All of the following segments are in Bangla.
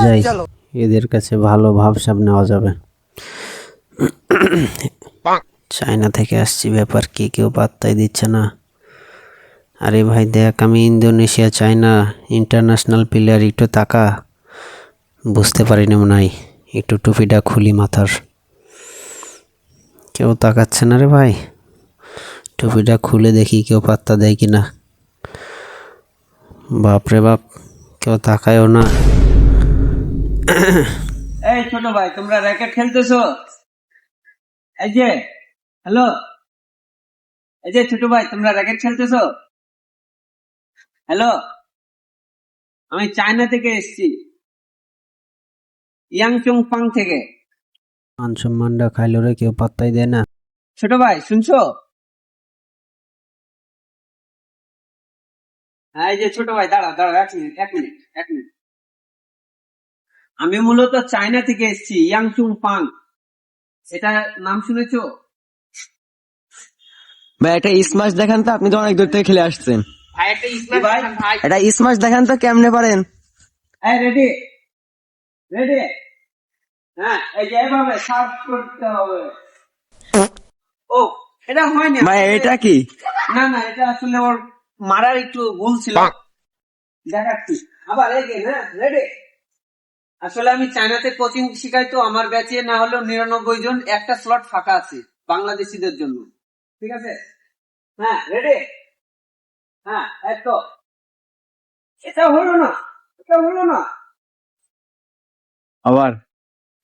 যাই, এদের কাছে ভালো ভাবসাব নেওয়া যাবে। চায়না থেকে আসছি, ব্যাপার কি কেউ পাত্তাই দিচ্ছে না। আরে ভাই দেখ, আমি ইন্দোনেশিয়া চায়না ইন্টারন্যাশনাল প্লেয়ার, একটু তাকা। বুঝতে পারিনি মনে হয়, একটু টুপিটা খুলি মাথার। কেউ তাকাচ্ছে না রে ভাই, টুপিটা খুলে দেখি কেউ পাত্তা দেয় কিনা। বাপরে বাপ, কেউ তাকায়ও না। এই ছোট ভাই, তোমরা র্যাকেট খেলতেছো? এই যে, হ্যালো, এই যে ছোট ভাই, তোমরা র্যাকেট খেলতেছো? হ্যালো, আমি চায়না থেকে এসেছি, ইয়াংচং পাং থেকে। মান সম্মানটা খাইলো রে, কেউ পাত্তাই দেয় না। ছোট ভাই শুনছো? হ্যাঁ, এই যে ছোট ভাই, দাঁড়া দাঁড়া, এক মিনিট। আমি মূলত চায়না থেকে এসেছি, ইয়াংচং পাং। এটা নাম শুনেছো? ভাই একটা স্মাশ দেখান তো, আপনি তো অনেক দূর থেকে খেলে আসছেন। ভাই একটা স্মার্ট ভাই। এটা স্মাশ দেখান তো কেমনে পারেন। এই রেডি রেডি। হ্যাঁ, এই যে এভাবে সার্ভ করতে হবে। ও, এটা হয়নি। ভাই এটা কি? না না, এটা আসলে ওর মারার একটু ভুল ছিল। দেখাচ্ছি আবার, এই যে, হ্যাঁ রেডি। আসলে আমি চায়নাতে কোচিং শিখাই, তো আমার ব্যাচে না হলেও 99 জন, একটা স্লট ফাঁকা আছে বাংলাদেশিদের জন্য। ঠিক আছে? হ্যাঁ রেডি। হ্যাঁ, এই তো। এটা হলো না, এটা হলো না। আবার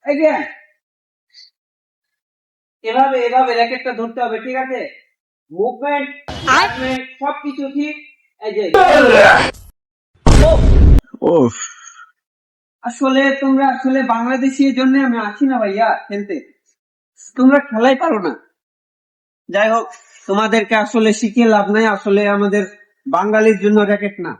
এই যে, এভাবে এভাবে র্যাকেটটা ধরতে হবে, ঠিক আছে? মুভমেন্ট সবকিছু ঠিক। এই যে, ও আসলে তোমরা আসলে বাংলাদেশির জন্য আমি আছি না ভাইয়া খেলতে, তোমরা খেলাই পারো না। যাই হোক, তোমাদেরকে আসলে শিখিয়ে লাভ নাই, আসলে আমাদের বাঙালির জন্য র্যাকেট না।